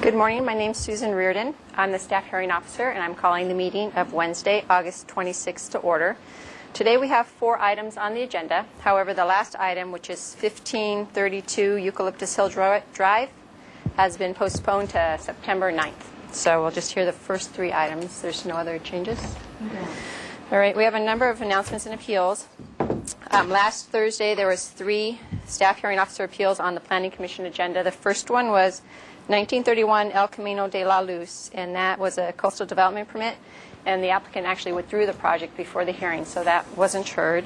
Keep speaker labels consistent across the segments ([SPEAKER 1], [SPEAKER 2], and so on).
[SPEAKER 1] Good morning. My name is Susan Reardon. I'm the staff hearing officer, and I'm calling the meeting of Wednesday, August 26th to order. Today we have 4 items on the agenda. However, the last item, which is 1532 Eucalyptus Hill Drive, has been postponed to September 9th. So we'll just hear the first 3 items. There's no other changes? Okay. All right. We have a number of announcements and appeals. Last Thursday, there was 3 staff hearing officer appeals on the Planning Commission agenda. The first one was 1931 El Camino de la Luz, and that was a coastal development permit, and the applicant actually withdrew the project before the hearing, so that wasn't heard.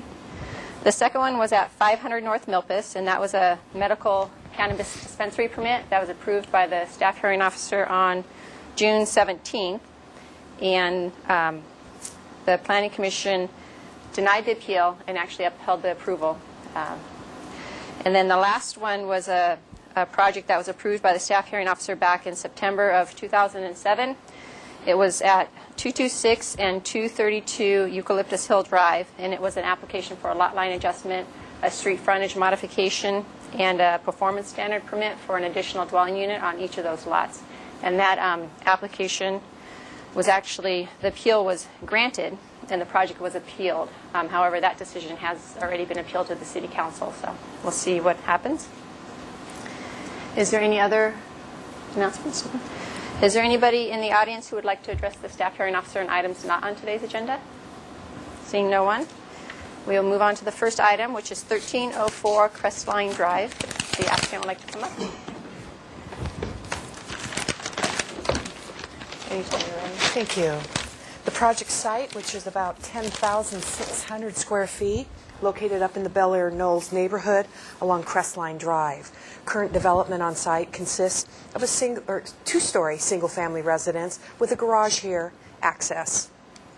[SPEAKER 1] The second one was at 500 North Milpas, and that was a medical cannabis dispensary permit that was approved by the staff hearing officer on June 17th, and the Planning Commission denied the appeal and actually upheld the approval. And then the last one was a project that was approved by the staff hearing officer back in September of 2007. It was at 226 and 232 Eucalyptus Hill Drive, and it was an application for a lot line adjustment, a street frontage modification, and a performance standard permit for an additional dwelling unit on each of those lots. And that application was actually, the appeal was granted and the project was appealed. However, that decision has already been appealed to the City Council, so we'll see what happens. Is there any other announcements? Is there anybody in the audience who would like to address the staff hearing officer on items not on today's agenda? Seeing no one, we will move on to the first item, which is 1304 Crestline Drive. The applicant would like to come up.
[SPEAKER 2] Thank you. The project site, which is about 10,600 square feet, located up in the Bel Air Knolls neighborhood along Crestline Drive. Current development on site consists of a 2-story single-family residence with a garage here, access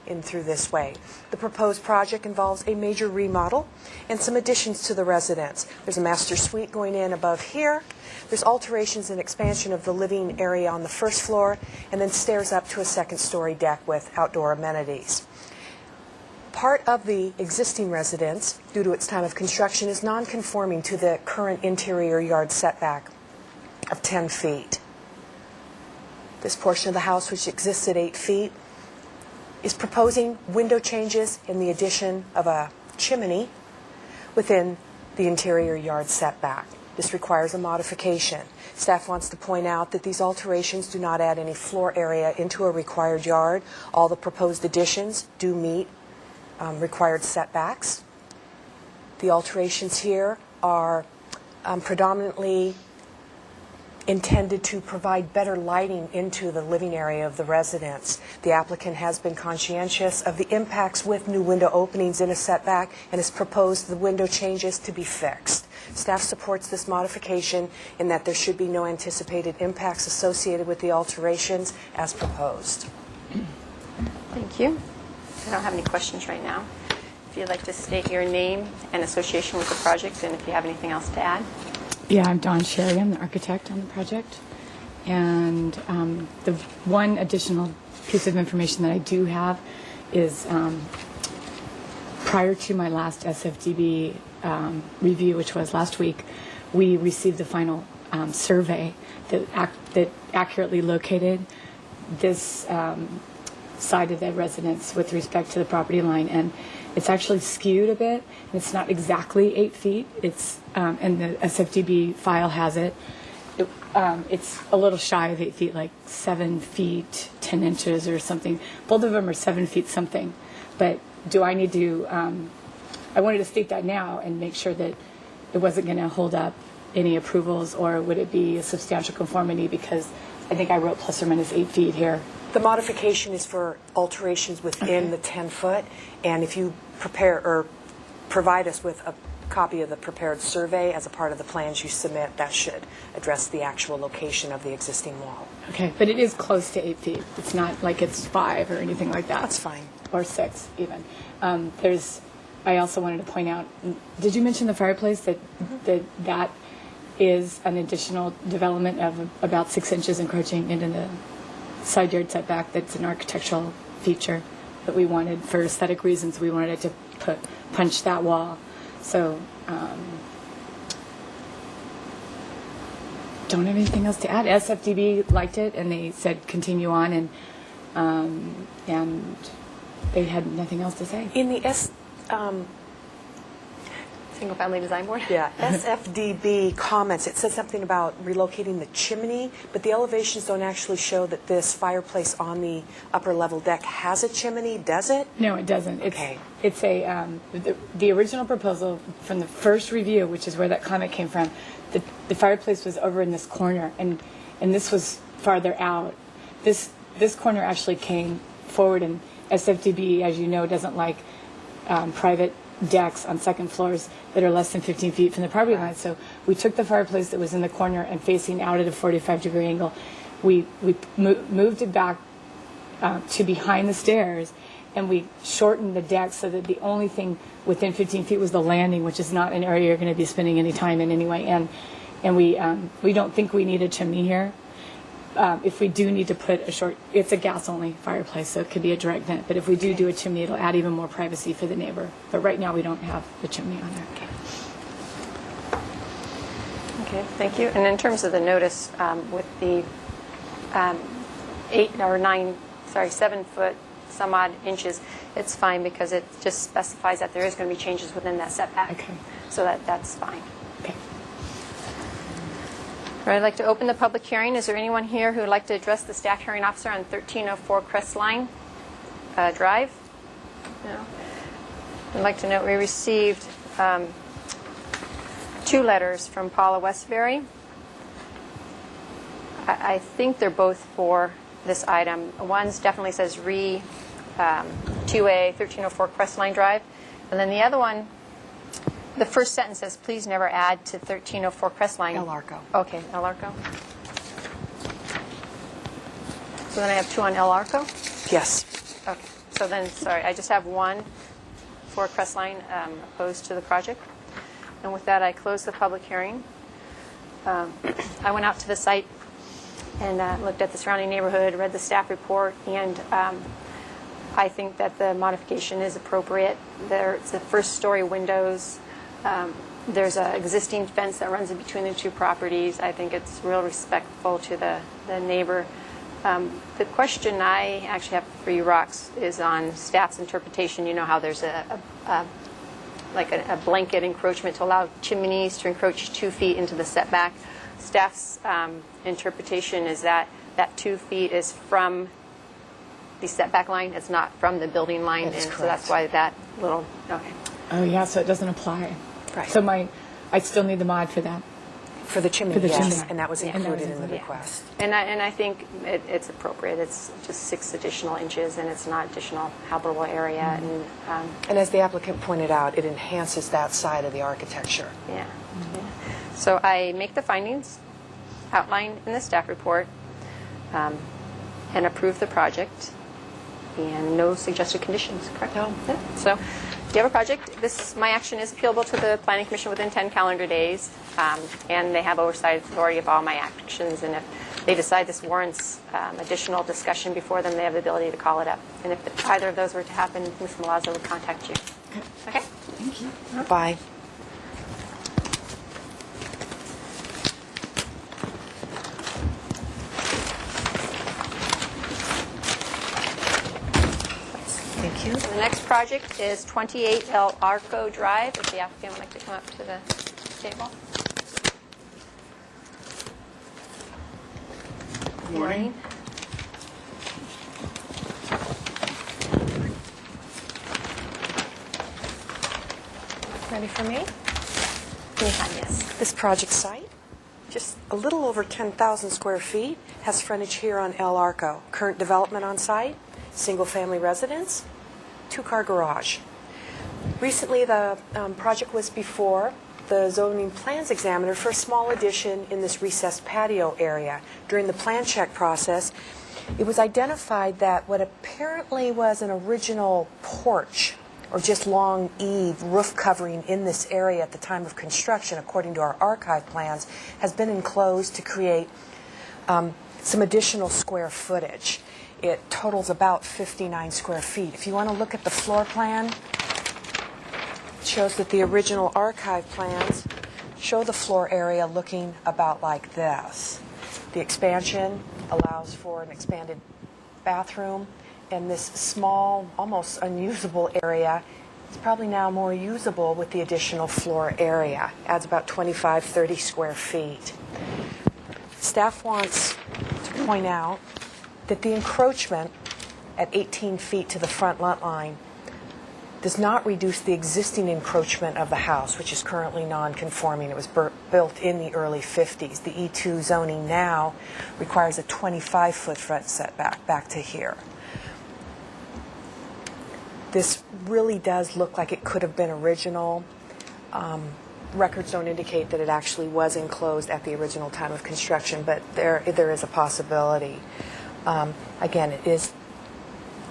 [SPEAKER 2] in through this way. The proposed project involves a major remodel and some additions to the residence. There's a master suite going in above here. There's alterations and expansion of the living area on the first floor, and then stairs up to a 2nd-story deck with outdoor amenities. Part of the existing residence, due to its time of construction, is non-conforming to the current interior yard setback of 10 feet. This portion of the house, which exists at 8 feet, is proposing window changes and the addition of a chimney within the interior yard setback. This requires a modification. Staff wants to point out that these alterations do not add any floor area into a required yard. All the proposed additions do meet required setbacks. The alterations here are predominantly intended to provide better lighting into the living area of the residence. The applicant has been conscientious of the impacts with new window openings in a setback and has proposed the window changes to be fixed. Staff supports this modification in that there should be no anticipated impacts associated with the alterations as proposed.
[SPEAKER 1] Thank you. I don't have any questions right now. If you'd like to state your name and association with the project, and if you have anything else to add.
[SPEAKER 3] Yeah, I'm Dawn Sherry. I'm the architect on the project. And the one additional piece of information that I do have is prior to my last SFDB review, which was last week, we received the final survey that accurately located this side of the residence with respect to the property line, and it's actually skewed a bit. It's not exactly 8 feet. It's and the SFDB file has it. It's a little shy of 8 feet, like 7 feet 10 inches or something. Both of them are 7 feet something. But do I need to? I wanted to state that now and make sure that it wasn't going to hold up any approvals, or would it be a substantial conformity? Because I think I wrote plus or minus 8 feet here.
[SPEAKER 2] The modification is for alterations within the 10-foot, and if you prepare or provide us with a copy of the prepared survey as a part of the plans you submit, that should address the actual location of the existing wall.
[SPEAKER 3] Okay, but it is close to 8 feet. It's not like it's 5 or anything like that.
[SPEAKER 2] That's fine.
[SPEAKER 3] Or 6 even. I also wanted to point out, did you mention the fireplace? That is an additional development of about 6 inches encroaching into the side yard setback. That's an architectural feature that we wanted for aesthetic reasons. We wanted it to punch that wall. So don't have anything else to add. SFDB liked it, and they said continue on, and they had nothing else to say.
[SPEAKER 2] In the
[SPEAKER 1] Single Family Design Board?
[SPEAKER 2] Yeah, SFDB comments, it said something about relocating the chimney, but the elevations don't actually show that this fireplace on the upper level deck has a chimney, does it?
[SPEAKER 3] No, it doesn't.
[SPEAKER 2] Okay.
[SPEAKER 3] It's a the original proposal from the first review, which is where that comment came from. The fireplace was over in this corner, and this was farther out. This corner actually came forward, and SFDB, as you know, doesn't like private decks on second floors that are less than 15 feet from the property line. So we took the fireplace that was in the corner and facing out at a 45-degree angle. We moved it back to behind the stairs, and we shortened the deck so that the only thing within 15 feet was the landing, which is not an area you're going to be spending any time in anyway. And we don't think we need a chimney here. If we do need to put it's a gas-only fireplace, so it could be a direct vent. But if we do a chimney, it'll add even more privacy for the neighbor. But right now, we don't have the chimney on there.
[SPEAKER 1] Okay, thank you. And in terms of the notice, with the 7 foot some odd inches, it's fine because it just specifies that there is going to be changes within that setback.
[SPEAKER 3] Okay.
[SPEAKER 1] So that's fine.
[SPEAKER 3] Okay.
[SPEAKER 1] All right, I'd like to open the public hearing. Is there anyone here who would like to address the staff hearing officer on 1304 Crestline Drive? No. I'd like to note we received 2 letters from Paula Westbury. I think they're both for this item. One's definitely says 2A 1304 Crestline Drive, and then the other one, the first sentence says, please never add to 1304 Crestline.
[SPEAKER 2] El Arco.
[SPEAKER 1] Okay, El Arco. So then I have 2 on El Arco?
[SPEAKER 2] Yes.
[SPEAKER 1] Okay. So then, sorry, I just have 1 for Crestline opposed to the project. And with that, I close the public hearing. I went out to the site and looked at the surrounding neighborhood, read the staff report, and I think that the modification is appropriate. There's the first-story windows. There's an existing fence that runs in between the 2 properties. I think it's real respectful to the neighbor. The question I actually have for you, Rox, is on staff's interpretation. You know how there's a blanket encroachment to allow chimneys to encroach 2 feet into the setback. Staff's interpretation is that 2 feet is from the setback line. It's not from the building line,
[SPEAKER 2] That is
[SPEAKER 1] and so
[SPEAKER 2] correct.
[SPEAKER 1] that's why that little. Okay.
[SPEAKER 3] Oh yeah, so it doesn't apply.
[SPEAKER 2] Right.
[SPEAKER 3] So I still need the mod for that.
[SPEAKER 2] For the chimney,
[SPEAKER 3] For the
[SPEAKER 2] yes,
[SPEAKER 3] chimney.
[SPEAKER 2] and that was
[SPEAKER 3] Yeah, and that
[SPEAKER 2] included
[SPEAKER 3] was
[SPEAKER 2] in the
[SPEAKER 3] included.
[SPEAKER 2] request.
[SPEAKER 1] And I think it's appropriate. It's just 6 additional inches, and it's not additional habitable area. And
[SPEAKER 2] And as the applicant pointed out, it enhances that side of the architecture.
[SPEAKER 1] yeah. So I make the findings outlined in the staff report and approve the project, and no suggested conditions, correct?
[SPEAKER 2] No.
[SPEAKER 1] Yeah. So you have a project. My action is appealable to the Planning Commission within 10 calendar days, and they have oversight authority of all my actions, and if they decide this warrants additional discussion before them, they have the ability to call it up. And if either of those were to happen, Ms. Malazzo would contact you. Okay?
[SPEAKER 3] Thank you.
[SPEAKER 2] Bye. Thank you.
[SPEAKER 1] The next project is 28 El Arco Drive. If the applicant would like to come up to the table. Good morning.
[SPEAKER 2] Ready for me?
[SPEAKER 1] Anytime, yes.
[SPEAKER 2] This project site, just a little over 10,000 square feet, has frontage here on El Arco. Current development on site, single-family residence, 2-car garage. Recently, the project was before the zoning plans examiner for a small addition in this recessed patio area. During the plan check process, it was identified that what apparently was an original porch or just long eave roof covering in this area at the time of construction, according to our archive plans, has been enclosed to create some additional square footage. It totals about 59 square feet. If you want to look at the floor plan, it shows that the original archive plans show the floor area looking about like this. The expansion allows for an expanded bathroom, and this small, almost unusable area is probably now more usable with the additional floor area. Adds about 25, 30 square feet. Staff wants to point out that the encroachment at 18 feet to the front lot line does not reduce the existing encroachment of the house, which is currently non-conforming. It was built in the early 50s. The E2 zoning now requires a 25-foot front setback back to here. This really does look like it could have been original. Records don't indicate that it actually was enclosed at the original time of construction, but there is a possibility. Again, it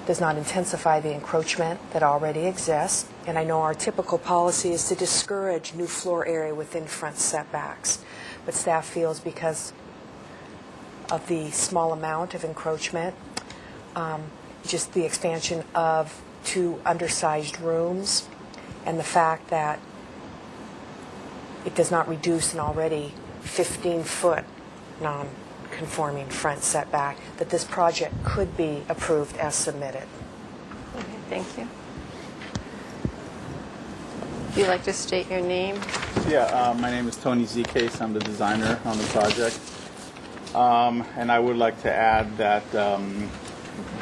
[SPEAKER 2] does not intensify the encroachment that already exists, and I know our typical policy is to discourage new floor area within front setbacks, but staff feels because of the small amount of encroachment, just the expansion of 2 undersized rooms, and the fact that it does not reduce an already 15-foot non-conforming front setback, that this project could be approved as submitted.
[SPEAKER 1] Okay, thank you. Would you like to state your name?
[SPEAKER 4] Yeah, my name is Tony Zcase. I'm the designer on the project. And I would like to add that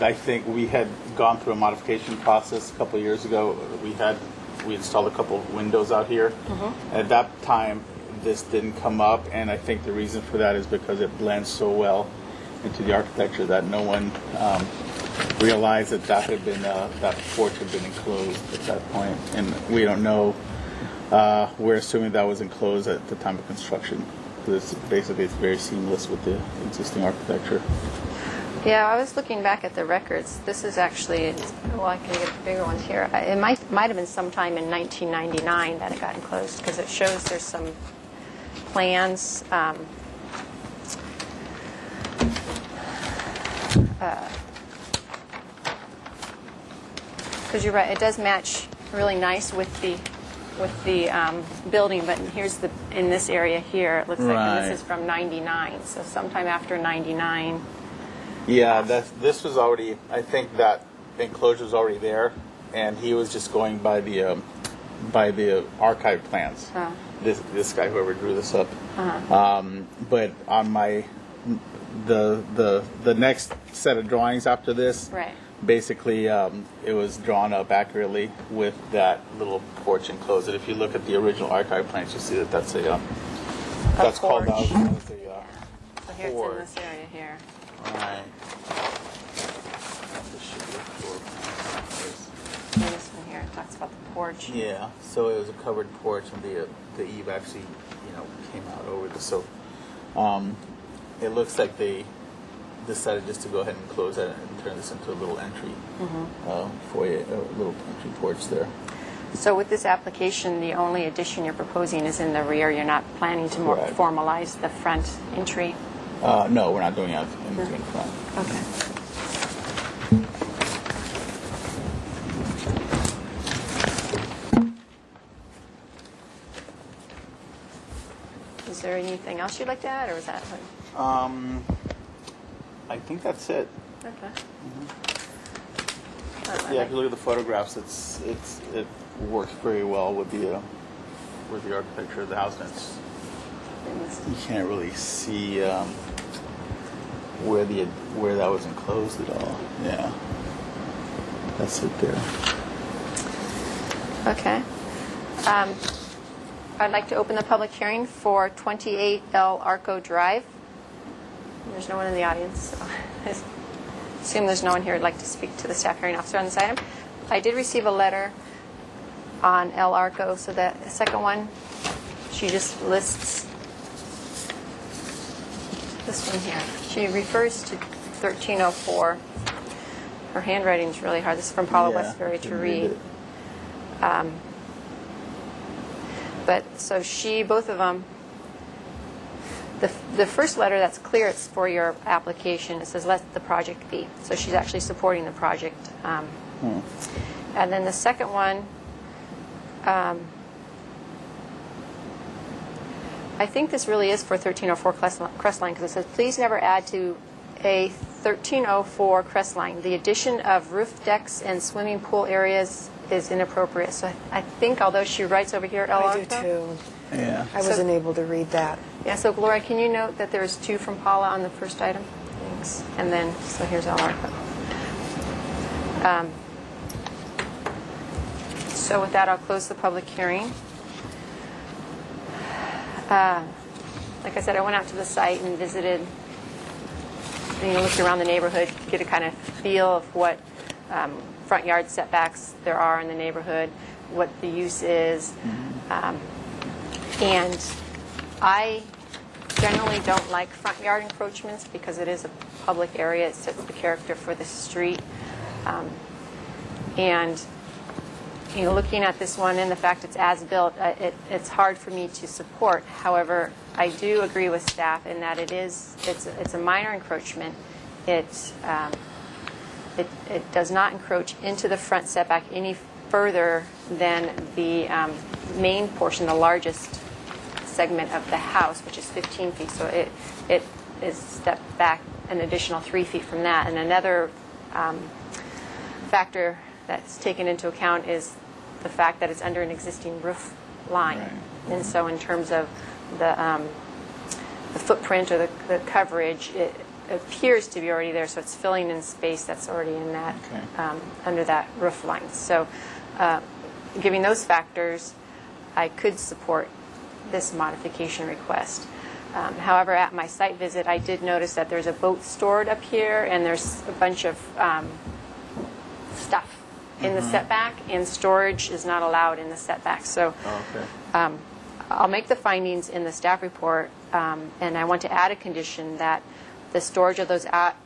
[SPEAKER 4] I think we had gone through a modification process a couple of years ago. We installed a couple of windows out here. At that time, this didn't come up, and I think the reason for that is because it blends so well into the architecture that no one realized that had been that porch had been enclosed at that point, and we don't know. We're assuming that was enclosed at the time of construction. Because basically it's very seamless with the existing architecture.
[SPEAKER 1] Yeah, I was looking back at the records. This is actually, well, I can get bigger ones here. It might have been sometime in 1999 that it got enclosed, because it shows there's some plans. Because you're right, it does match really nice with the building, but here's in this area here, it looks like, and this is from 99, so sometime after 99.
[SPEAKER 4] Yeah, this was already, I think that enclosure was already there, and he was just going by the archive plans.
[SPEAKER 1] Oh.
[SPEAKER 4] This guy, whoever drew this up. But on the next set of drawings after this,
[SPEAKER 1] Right.
[SPEAKER 4] basically it was drawn up accurately with that little porch enclosed. And if you look at the original archive plans, you see that that's that's called out
[SPEAKER 1] porch.
[SPEAKER 4] as a
[SPEAKER 1] So here it's in this area here.
[SPEAKER 4] Right. This should be a floor plan.
[SPEAKER 1] And this one here, it talks about the porch.
[SPEAKER 4] Yeah, so it was a covered porch, and the eave actually, came out over this. So, it looks like they decided just to go ahead and close that and turn this into a little entry foyer, a little entry porch there.
[SPEAKER 1] So with this application, the only addition you're proposing is in the rear. You're not planning to more
[SPEAKER 4] Correct.
[SPEAKER 1] formalize the front entry?
[SPEAKER 4] No, we're not doing anything in front.
[SPEAKER 1] Okay. Is there anything else you'd like to add, or is that
[SPEAKER 4] I think that's it.
[SPEAKER 1] okay?
[SPEAKER 4] Yeah, if you look at the photographs, it works very well with the architecture of the house. And you can't really see where that was enclosed at all. Yeah, that's it there.
[SPEAKER 1] Okay. I'd like to open the public hearing for 28 El Arco Drive. There's no one in the audience, so I assume there's no one here who'd like to speak to the staff hearing officer on this item. I did receive a letter on El Arco, so the second one, she just lists this one here. She refers to 1304. Her handwriting's really hard. This is from Paula Westbury to read. But so both of them, the first letter that's clear, it's for your application. It says, let the project be. So she's actually supporting the project. And then the second one, I think this really is for 1304 Crestline because it says, please never add to a 1304 Crestline. The addition of roof decks and swimming pool areas is inappropriate. So I think, although she writes over here,
[SPEAKER 2] I do too.
[SPEAKER 4] Yeah.
[SPEAKER 2] I wasn't able to read that.
[SPEAKER 1] Yeah, so Gloria, can you note that there's 2 from Paula on the first item? Thanks. And then, so here's all our. So with that, I'll close the public hearing. Like I said, I went out to the site and visited, looked around the neighborhood, get a kind of feel of what front yard setbacks there are in the neighborhood, what the use is. And I generally don't like front yard encroachments because it is a public area. It sets the character for the street. And looking at this one and the fact it's as-built, it's hard for me to support. However, I do agree with staff in that it's a minor encroachment. It does not encroach into the front setback any further than the main portion, the largest segment of the house, which is 15 feet. So it is stepped back an additional 3 feet from that. And another factor that's taken into account is the fact that it's under an existing roof line.
[SPEAKER 4] Right.
[SPEAKER 1] And so in terms of the footprint or the coverage, it appears to be already there, so it's filling in space that's already in that, under that roof line. So giving those factors, I could support this modification request. However, at my site visit, I did notice that there's a boat stored up here, and there's a bunch of stuff in the setback, and storage is not allowed in the setback. So I'll make the findings in the staff report, and I want to add a condition that the storage of those that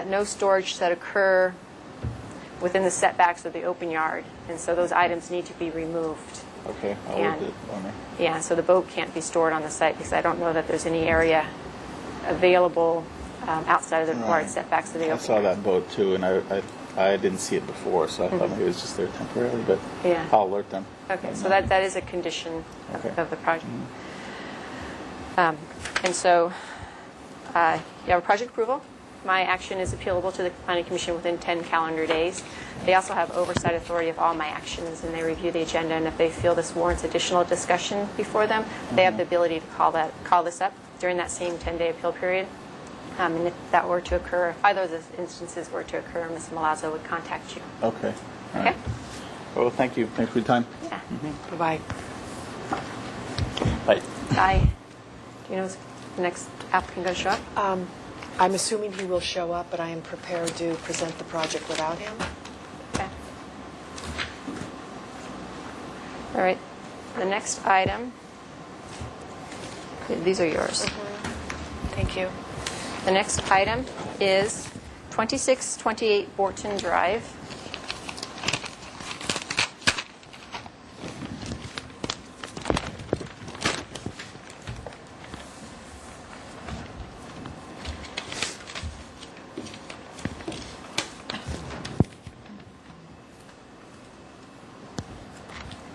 [SPEAKER 1] no storage that occur within the setbacks of the open yard, and so those items need to be removed.
[SPEAKER 4] Okay, I'll
[SPEAKER 1] And-
[SPEAKER 4] work it on her.
[SPEAKER 1] Yeah, so the boat can't be stored on the site because I don't know that there's any area available outside of the required setbacks of the
[SPEAKER 4] I
[SPEAKER 1] open
[SPEAKER 4] saw
[SPEAKER 1] yard.
[SPEAKER 4] that boat too, and I didn't see it before, so I thought maybe it was just there temporarily, but
[SPEAKER 1] Yeah.
[SPEAKER 4] I'll alert them.
[SPEAKER 1] Okay, so that is a condition
[SPEAKER 4] Okay.
[SPEAKER 1] of the project. And so you have a project approval. My action is appealable to the Planning Commission within 10 calendar days. They also have oversight authority of all my actions, and they review the agenda, and if they feel this warrants additional discussion before them, they have the ability to call this up during that same 10-day appeal period. And if that were to occur, if either of those instances were to occur, Ms. Malazzo would contact you.
[SPEAKER 4] Okay. All
[SPEAKER 1] Okay?
[SPEAKER 4] right. Well, thank you. Thanks for your time.
[SPEAKER 1] Yeah.
[SPEAKER 2] Goodbye.
[SPEAKER 4] Bye.
[SPEAKER 1] Bye. Do you know if the next applicant going to show up?
[SPEAKER 2] I'm assuming he will show up, but I am prepared to present the project without him.
[SPEAKER 1] Okay. All right. The next item, these are yours.
[SPEAKER 2] Thank you.
[SPEAKER 1] The next item is 2628 Borton Drive.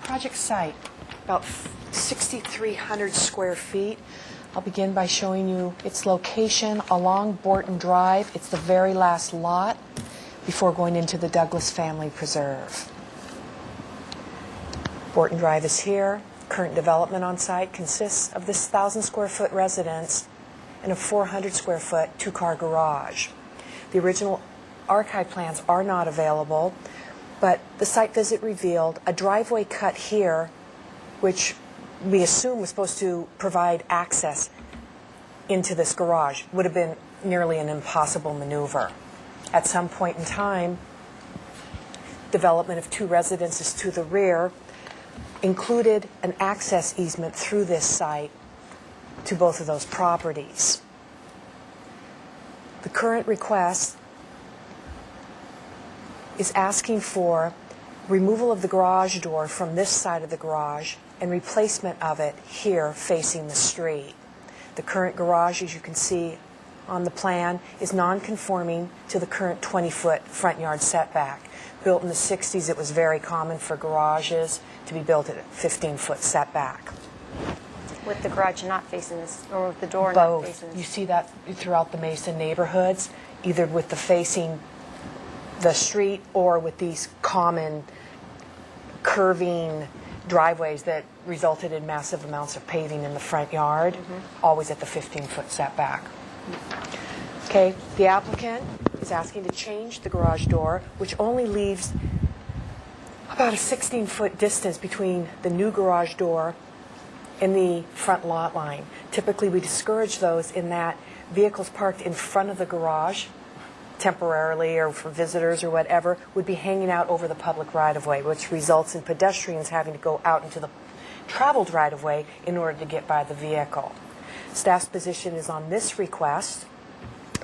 [SPEAKER 2] Project site, about 6,300 square feet. I'll begin by showing you its location along Borton Drive. It's the very last lot before going into the Douglas Family Preserve. Borton Drive is here. Current development on site consists of this 1,000 square foot residence and a 400 square foot two-car garage. The original archive plans are not available, but the site visit revealed a driveway cut here, which we assume was supposed to provide access into this garage. Would have been nearly an impossible maneuver. At some point in time, development of two residences to the rear included an access easement through this site to both of those properties. The current request is asking for removal of the garage door from this side of the garage and replacement of it here facing the street. The current garage, as you can see on the plan, is non-conforming to the current 20-foot front yard setback. Built in the 60s, it was very common for garages to be built at a 15-foot setback.
[SPEAKER 1] with the garage not facing this, or with the door not facing
[SPEAKER 2] Both. You
[SPEAKER 1] this?
[SPEAKER 2] see that throughout the Mason neighborhoods, either with the facing the street or with these common curving driveways that resulted in massive amounts of paving in the front yard, always at the 15-foot setback. Okay, the applicant is asking to change the garage door, which only leaves about a 16-foot distance between the new garage door and the front lot line. Typically, we discourage those in that vehicles parked in front of the garage temporarily or for visitors or whatever would be hanging out over the public right-of-way, which results in pedestrians having to go out into the traveled right-of-way in order to get by the vehicle. Staff's position is on this request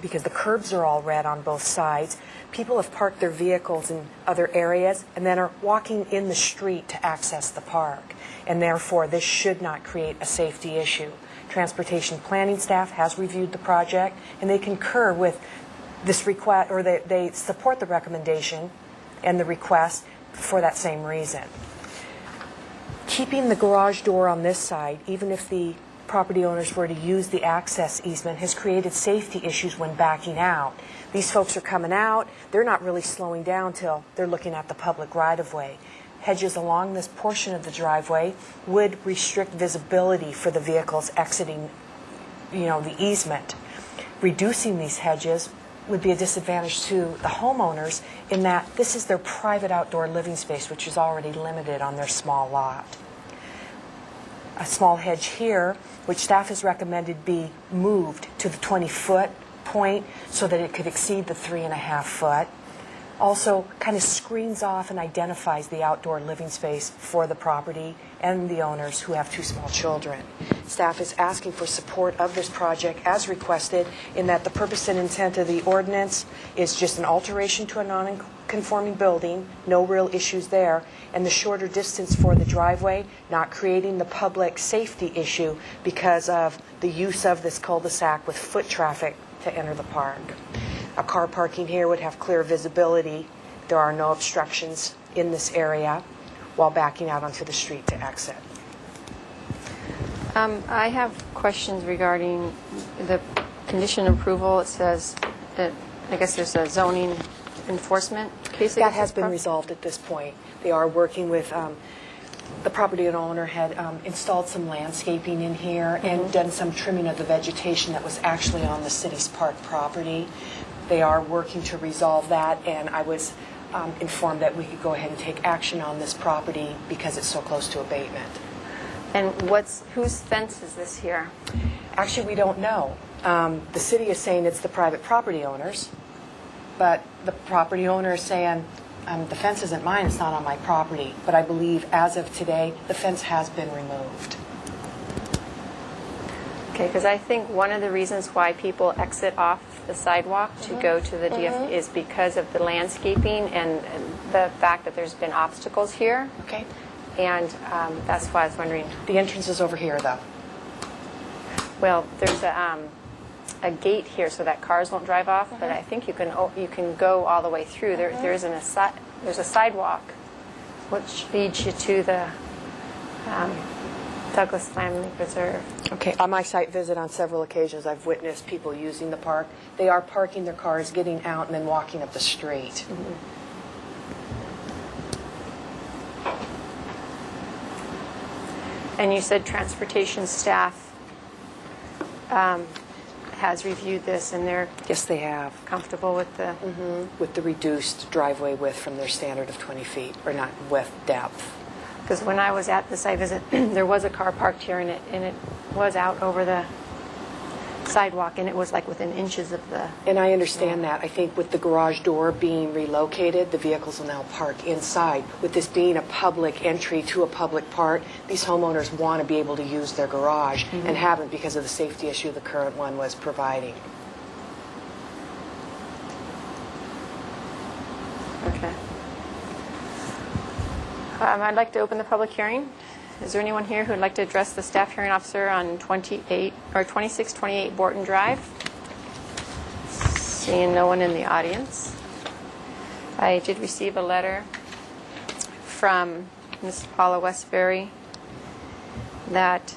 [SPEAKER 2] because the curbs are all red on both sides. People have parked their vehicles in other areas and then are walking in the street to access the park, and therefore this should not create a safety issue. Transportation planning staff has reviewed the project and they concur with this request, or they support the recommendation and the request for that same reason. Keeping the garage door on this side, even if the property owners were to use the access easement, has created safety issues when backing out. These folks are coming out, they're not really slowing down till they're looking at the public right-of-way. Hedges along this portion of the driveway would restrict visibility for the vehicles exiting, the easement. Reducing these hedges would be a disadvantage to the homeowners in that this is their private outdoor living space, which is already limited on their small lot. A small hedge here, which staff has recommended be moved to the 20-foot point so that it could exceed the 3.5-foot. Also kind of screens off and identifies the outdoor living space for the property and the owners who have 2 small children. Staff is asking for support of this project as requested in that the purpose and intent of the ordinance is just an alteration to a non-conforming building, no real issues there, and the shorter distance for the driveway, not creating the public safety issue because of the use of this cul-de-sac with foot traffic to enter the park. A car parking here would have clear visibility. There are no obstructions in this area while backing out onto the street to exit.
[SPEAKER 1] I have questions regarding the condition approval. It says that, I guess there's a zoning enforcement case.
[SPEAKER 2] That has been resolved at this point. They are working with, the property owner had installed some landscaping in here and done some trimming of the vegetation that was actually on the city's park property. They are working to resolve that, and I was informed that we could go ahead and take action on this property because it's so close to abatement.
[SPEAKER 1] And whose fence is this here?
[SPEAKER 2] Actually, we don't know. The city is saying it's the private property owners, but the property owner is saying, the fence isn't mine, it's not on my property. But I believe as of today, the fence has been removed.
[SPEAKER 1] Okay, because I think one of the reasons why people exit off the sidewalk to go to the DF is because of the landscaping and the fact that there's been obstacles here.
[SPEAKER 2] Okay.
[SPEAKER 1] And that's why I was wondering.
[SPEAKER 2] The entrance is over here, though.
[SPEAKER 1] Well, there's a gate here so that cars won't drive off, but I think you can go all the way through. There's a sidewalk which leads you to the Douglas Family Preserve.
[SPEAKER 2] Okay, on my site visit on several occasions, I've witnessed people using the park. They are parking their cars, getting out, and then walking up the street.
[SPEAKER 1] And you said transportation staff has reviewed this, and they're
[SPEAKER 2] Yes, they have.
[SPEAKER 1] comfortable with the...
[SPEAKER 2] With the reduced driveway width from their standard of 20 feet, or not width, depth.
[SPEAKER 1] Because when I was at the site visit, there was a car parked here, and it was out over the sidewalk, and it was like within inches of the...
[SPEAKER 2] And I understand that. I think with the garage door being relocated, the vehicles will now park inside. With this being a public entry to a public park, these homeowners want to be able to use their garage and haven't because of the safety issue the current one was providing.
[SPEAKER 1] Okay. I'd like to open the public hearing. Is there anyone here who would like to address the staff hearing officer on 2628 Borton Drive? Seeing no one in the audience. I did receive a letter from Ms. Paula Westbury that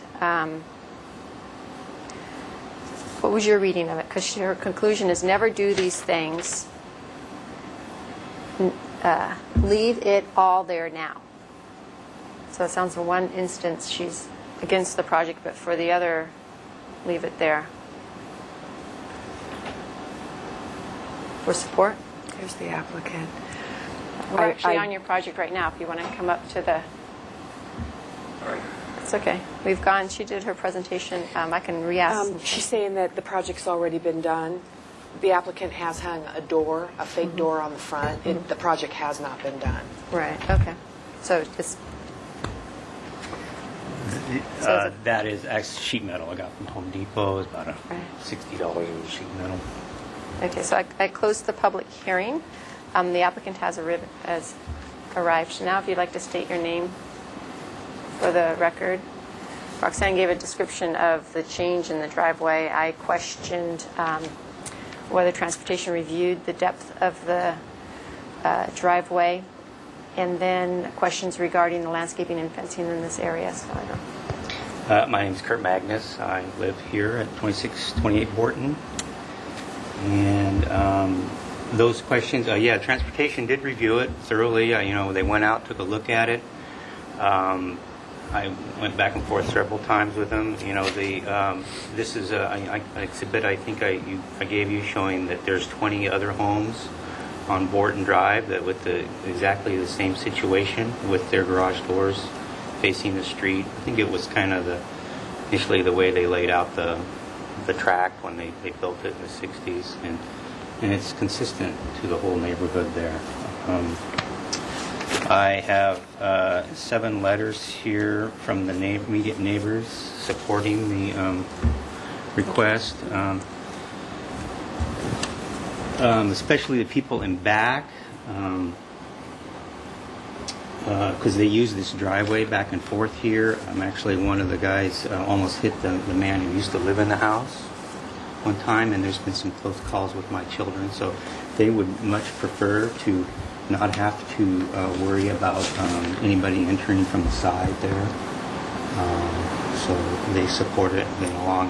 [SPEAKER 1] What was your reading of it? Because her conclusion is never do these things. Leave it all there now. So it sounds in one instance she's against the project, but for the other, leave it there. For support?
[SPEAKER 2] There's the applicant.
[SPEAKER 1] We're actually on your project right now, if you want to come up to the... It's okay. We've gone, she did her presentation. I can re-ask.
[SPEAKER 2] She's saying that the project's already been done. The applicant has hung a door, a fake door on the front. The project has not been done.
[SPEAKER 1] Right, okay. So just...
[SPEAKER 5] That is actually sheet metal I got from Home Depot. It's about
[SPEAKER 1] Right.
[SPEAKER 5] $60 a sheet metal.
[SPEAKER 1] Okay, so I closed the public hearing. The applicant has arrived. Now, if you'd like to state your name for the record. Roxanne gave a description of the change in the driveway. I questioned whether transportation reviewed the depth of the driveway, and then questions regarding the landscaping and fencing in this area. So I don't...
[SPEAKER 5] My name is Kurt Magnus. I live here at 2628 Borton. And those questions, transportation did review it thoroughly. They went out, took a look at it. I went back and forth several times with them. This is an exhibit I think I gave you showing that there's 20 other homes on Borton Drive that with exactly the same situation with their garage doors facing the street. I think it was kind of initially the way they laid out the track when they built it in the 60s, and it's consistent to the whole neighborhood there. I have 7 letters here from the immediate neighbors supporting the request, especially the people in back, because they use this driveway back and forth here. I'm actually one of the guys almost hit the man who used to live in the house one time, and there's been some close calls with my children, so they would much prefer to not have to worry about anybody entering from the side there. So they support it and along.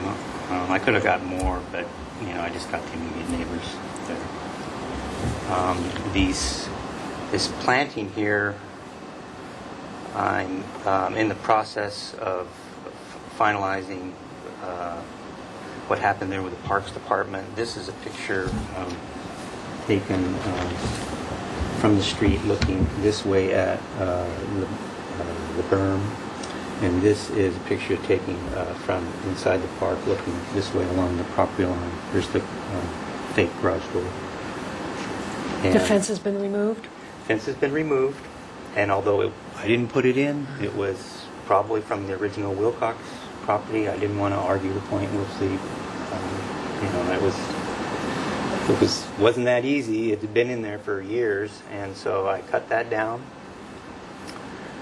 [SPEAKER 5] I could have got more, but I just got the immediate neighbors there. This planting here, I'm in the process of finalizing what happened there with the Parks Department. This is a picture taken from the street looking this way at the berm, and this is a picture taken from inside the park looking this way along the property line. There's the fake garage door. And
[SPEAKER 2] The fence has been removed?
[SPEAKER 5] fence has been removed, and although I didn't put it in, it was probably from the original Wilcox property. I didn't want to argue the point with the, wasn't that easy. It had been in there for years, and so I cut that down,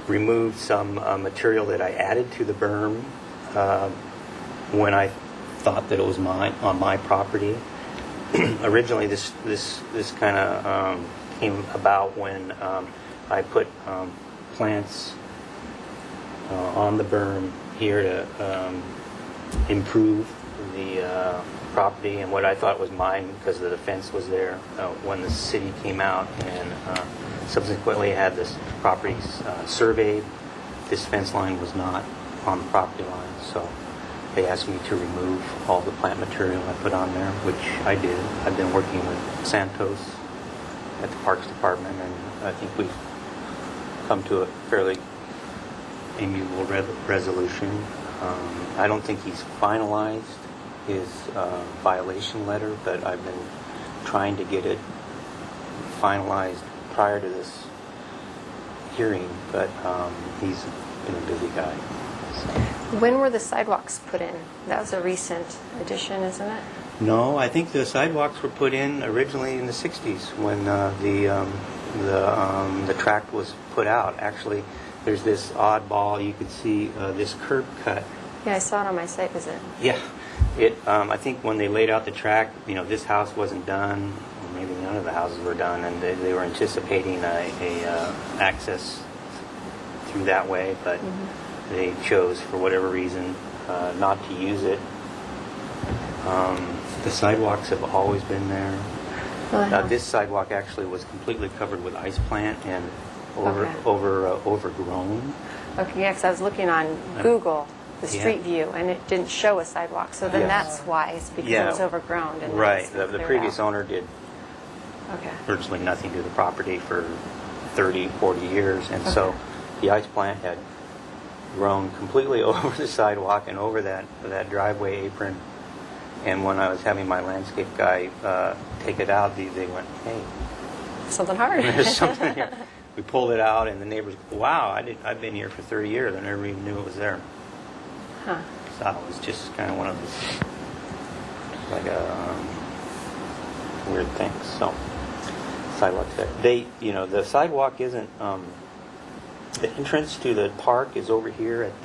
[SPEAKER 5] removed some material that I added to the berm when I thought that it was on my property. Originally, this kind of came about when I put plants on the berm here to improve the property and what I thought was mine because the fence was there. When the city came out and subsequently had this property surveyed, this fence line was not on the property line, so they asked me to remove all the plant material I put on there, which I did. I've been working with Santos at the Parks Department, and I think we've come to a fairly amiable resolution. I don't think he's finalized his violation letter, but I've been trying to get it finalized prior to this hearing, but he's been a busy guy. So.
[SPEAKER 1] When were the sidewalks put in? That was a recent addition, isn't it?
[SPEAKER 5] No, I think the sidewalks were put in originally in the 60s when the tract was put out. Actually, there's this oddball. You could see this curb cut.
[SPEAKER 1] Yeah, I saw it on my site visit.
[SPEAKER 5] Yeah, I think when they laid out the track, this house wasn't done, or maybe none of the houses were done, and they were anticipating a access through that way, but they chose, for whatever reason, not to use it. The sidewalks have always been there.
[SPEAKER 1] Uh-huh.
[SPEAKER 5] This sidewalk actually was completely covered with ice plant and
[SPEAKER 1] Okay.
[SPEAKER 5] overgrown.
[SPEAKER 1] Okay, yeah, because I was looking on Google, the
[SPEAKER 5] Yeah.
[SPEAKER 1] Street View, and it didn't show a sidewalk. So then
[SPEAKER 5] Yes.
[SPEAKER 1] that's why, it's because it was overgrown. And
[SPEAKER 5] Right.
[SPEAKER 1] it's
[SPEAKER 5] The
[SPEAKER 1] cleared
[SPEAKER 5] previous
[SPEAKER 1] out.
[SPEAKER 5] owner did
[SPEAKER 1] Okay.
[SPEAKER 5] virtually nothing to the property for 30, 40 years. And so
[SPEAKER 1] Okay.
[SPEAKER 5] the ice plant had grown completely over the sidewalk and over that driveway apron. And when I was having my landscape guy take it out, they went, hey,
[SPEAKER 1] Something hard.
[SPEAKER 5] there's something here. We pulled it out, and the neighbors, wow, I've been here for 30 years. I never even knew it was there.
[SPEAKER 1] Huh.
[SPEAKER 5] So it was just kind of one of those, like a weird things. So sidewalk there. The sidewalk isn't. The entrance to the park is over here at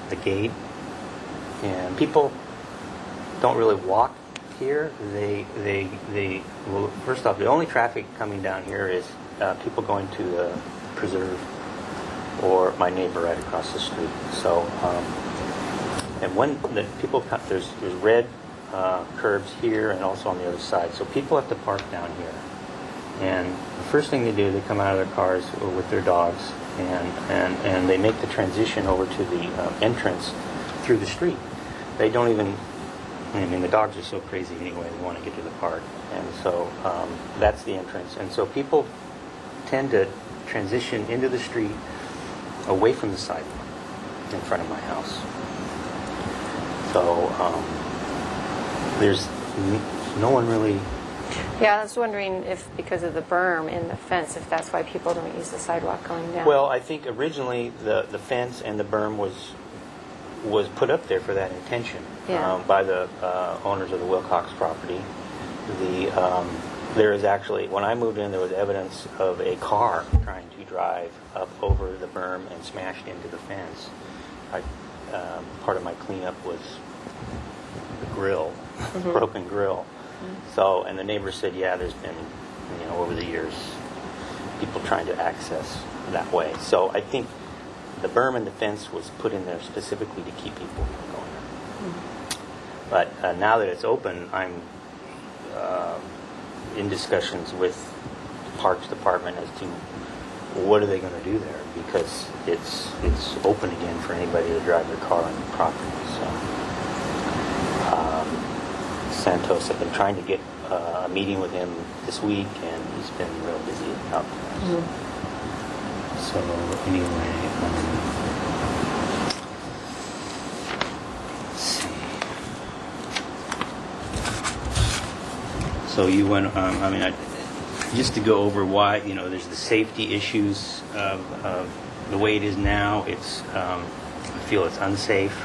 [SPEAKER 5] the gate, and people don't really walk here. Well, first off, the only traffic coming down here is people going to the preserve or my neighbor right across the street. So, and when the people come, there's red curbs here and also on the other side. So people have to park down here. And the first thing they do, they come out of their cars with their dogs, and they make the transition over to the entrance through the street. They don't even, the dogs are so crazy anyway, they want to get to the park. And so that's the entrance. And so people tend to transition into the street away from the sidewalk in front of my house. So there's no one really.
[SPEAKER 1] Yeah, I was wondering if because of the berm in the fence, if that's why people don't use the sidewalk going down.
[SPEAKER 5] Well, I think originally the fence and the berm was put up there for that intention
[SPEAKER 1] Yeah.
[SPEAKER 5] by the owners of the Wilcox property. There is actually, when I moved in, there was evidence of a car trying to drive up over the berm and smashed into the fence. Part of my cleanup was the grill, broken grill. So, and the neighbors said, yeah, there's been, over the years, people trying to access that way. So I think the berm and the fence was put in there specifically to keep people from going there. But now that it's open, I'm in discussions with the Parks Department as to what are they going to do there, because it's open again for anybody to drive their car on the property. So Santos, I've been trying to get a meeting with him this week, and he's been real busy out there. So anyway, let's see. So you went, just to go over why, there's the safety issues of the way it is now. It's, I feel it's unsafe.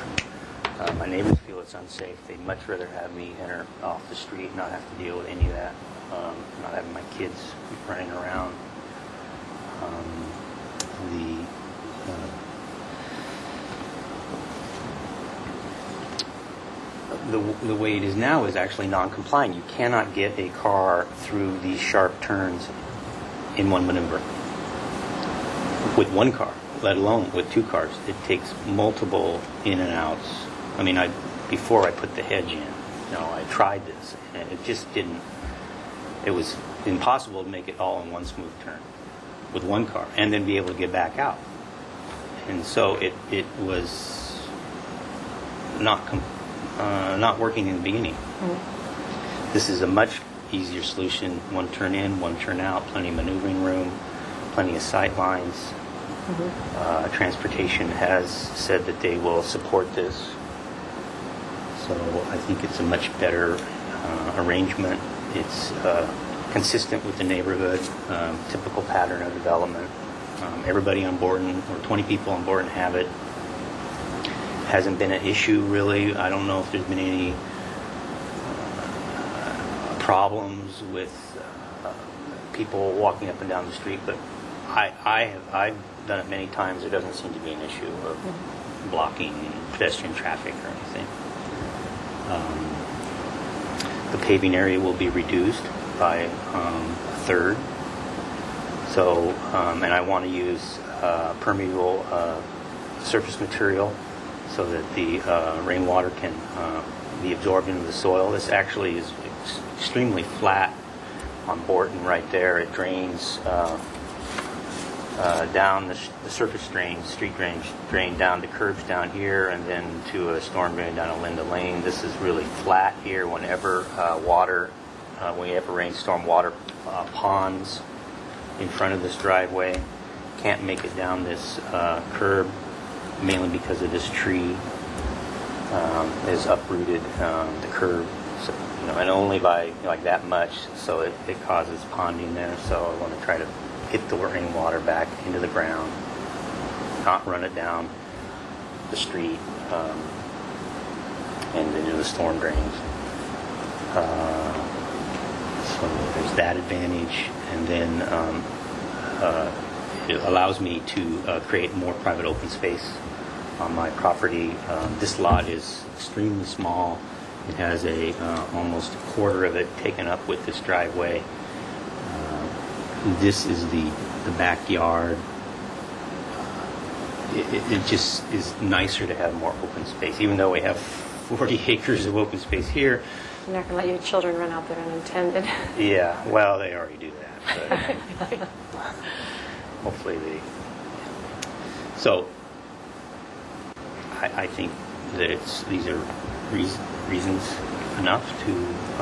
[SPEAKER 5] My neighbors feel it's unsafe. They'd much rather have me enter off the street and not have to deal with any of that. Not having my kids running around. The way it is now is actually non-compliant. You cannot get a car through these sharp turns in one maneuver with one car, let alone with two cars. It takes multiple in and outs. Before I put the hedge in, I tried this, and it just didn't. It was impossible to make it all in one smooth turn with one car and then be able to get back out. And so it was not working in the beginning. This is a much easier solution. One turn in, one turn out, plenty of maneuvering room, plenty of sight lines. Transportation has said that they will support this. So I think it's a much better arrangement. It's consistent with the neighborhood, typical pattern of development. Everybody on Borton, or 20 people on Borton, have it. Hasn't been an issue really. I don't know if there's been any problems with people walking up and down the street, but I've done it many times. There doesn't seem to be an issue of blocking pedestrian traffic or anything. The paving area will be reduced by a third. So, and I want to use permeable surface material so that the rainwater can the absorption of the soil. This actually is extremely flat on Borton right there. It drains down the surface drain, street drain down to curbs down here, and then to a storm drain down at Linda Lane. This is really flat here. Whenever whenever rainstorm water ponds in front of this driveway, can't make it down this curb, mainly because of this tree is uprooted the curb, so, and only by like that much, so it causes ponding there. So I want to try to get the rainwater back into the ground, not run it down the street and into the storm drains. So there's that advantage, and then it allows me to create more private open space on my property. This lot is extremely small. It has almost a quarter of it taken up with this driveway. This is the backyard. It just is nicer to have more open space, even though we have 40 acres of open space here.
[SPEAKER 1] You're not going to let your children run out there unintended.
[SPEAKER 5] Yeah, well, they already do that. But hopefully they... So, I think that these are reasons enough to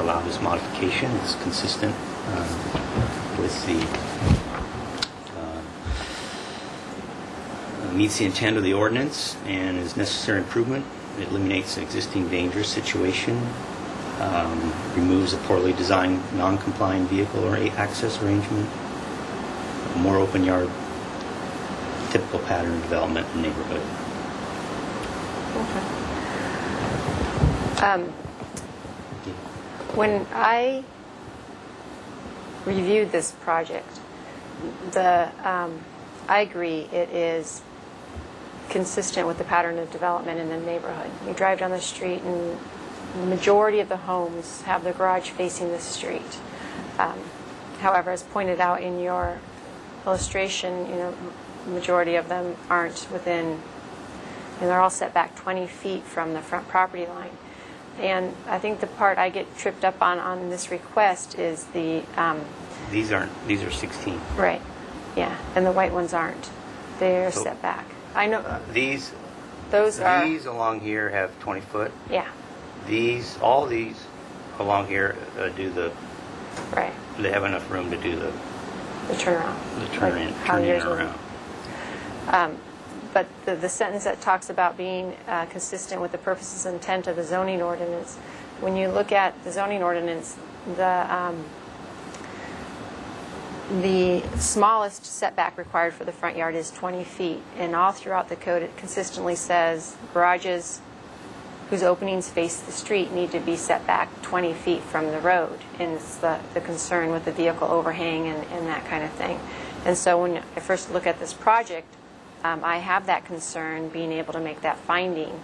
[SPEAKER 5] allow this modification. It's consistent with the meets the intent of the ordinance and is necessary improvement. It eliminates an existing dangerous situation, removes a poorly designed non-compliant vehicle or access arrangement, a more open yard, typical pattern of development in the neighborhood.
[SPEAKER 1] When I reviewed this project, I agree it is consistent with the pattern of development in the neighborhood. You drive down the street and the majority of the homes have the garage facing the street. However, as pointed out in your illustration, the majority of them aren't within, they're all set back 20 feet from the front property line. And I think the part I get tripped up on this request is the...
[SPEAKER 5] These are 16.
[SPEAKER 1] Right, yeah, and the white ones aren't. They're
[SPEAKER 5] So-
[SPEAKER 1] set back. I know,
[SPEAKER 5] These
[SPEAKER 1] are...
[SPEAKER 5] These along here have 20 foot.
[SPEAKER 1] Yeah,
[SPEAKER 5] All these along here
[SPEAKER 1] right,
[SPEAKER 5] they have enough room to do the
[SPEAKER 1] turnaround.
[SPEAKER 5] turn
[SPEAKER 1] Like
[SPEAKER 5] in,
[SPEAKER 1] how
[SPEAKER 5] turn in
[SPEAKER 1] yours
[SPEAKER 5] and
[SPEAKER 1] would.
[SPEAKER 5] around.
[SPEAKER 1] But the sentence that talks about being consistent with the purposes and intent of the zoning ordinance, when you look at the zoning ordinance, the smallest setback required for the front yard is 20 feet. And all throughout the code, it consistently says garages whose openings face the street need to be set back 20 feet from the road. And it's the concern with the vehicle overhang and that kind of thing. And so when I first look at this project, I have that concern being able to make that finding.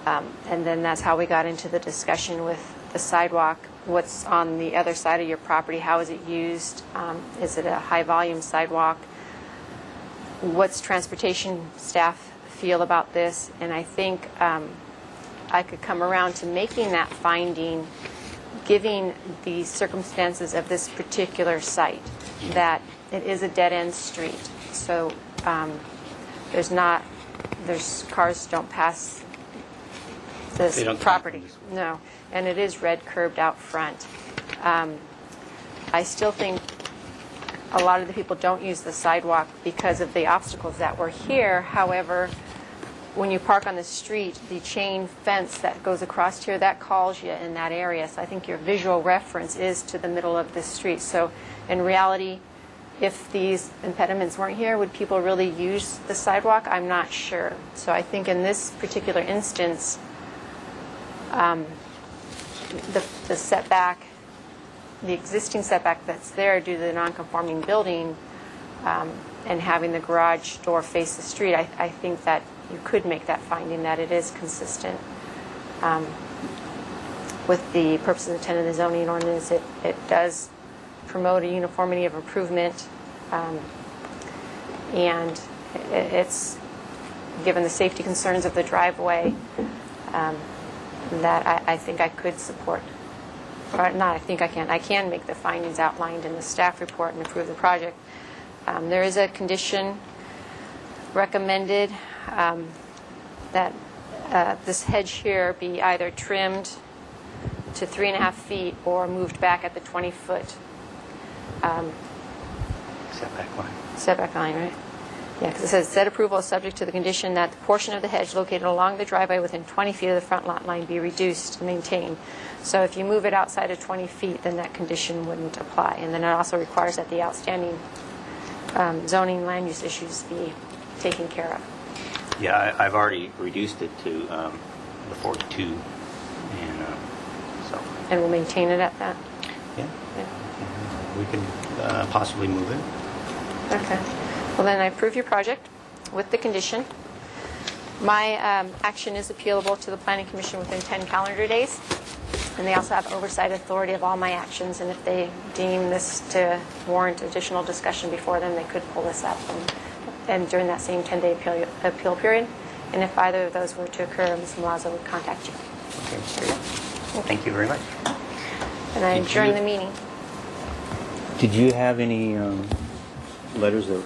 [SPEAKER 1] And then that's how we got into the discussion with the sidewalk. What's on the other side of your property? How is it used? Is it a high-volume sidewalk? What's transportation staff feel about this? And I think I could come around to making that finding, giving the circumstances of this particular site, that it is a dead-end street. So cars don't pass this
[SPEAKER 5] They don't come
[SPEAKER 1] property.
[SPEAKER 5] from this way.
[SPEAKER 1] No, and it is red curbed out front. I still think a lot of the people don't use the sidewalk because of the obstacles that were here. However, when you park on the street, the chain fence that goes across here, that calls you in that area. So I think your visual reference is to the middle of the street. So in reality, if these impediments weren't here, would people really use the sidewalk? I'm not sure. So I think in this particular instance, the setback, the existing setback that's there due to the non-conforming building and having the garage door face the street, I think that you could make that finding that it is consistent with the purpose and intent of the zoning ordinance. It does promote a uniformity of improvement, and it's given the safety concerns of the driveway. that I think I could support. Or not, I think I can. I can make the findings outlined in the staff report and approve the project. There is a condition recommended that this hedge here be either trimmed to 3.5 feet or moved back at the 20-foot
[SPEAKER 5] Setback line.
[SPEAKER 1] setback line, right? Yeah, because it says said approval is subject to the condition that the portion of the hedge located along the driveway within 20 feet of the front lot line be reduced and maintained. So if you move it outside of 20 feet, then that condition wouldn't apply. And then it also requires that the outstanding zoning land use issues be taken care of.
[SPEAKER 5] Yeah, I've already reduced it to the 42, and so,
[SPEAKER 1] And we'll maintain it at that?
[SPEAKER 5] yeah,
[SPEAKER 1] Yeah.
[SPEAKER 5] we can possibly move it.
[SPEAKER 1] Okay. Well, then I approve your project with the condition. My action is appealable to the Planning Commission within 10 calendar days. And they also have oversight authority of all my actions. And if they deem this to warrant additional discussion before them, they could pull this up and during that same 10-day appeal period. And if either of those were to occur, Ms. Milazzo would contact you.
[SPEAKER 5] Okay, very good. Thank you very much.
[SPEAKER 1] And I
[SPEAKER 5] Did
[SPEAKER 1] adjourn
[SPEAKER 5] you-
[SPEAKER 1] the meeting.
[SPEAKER 5] Did you have any letters of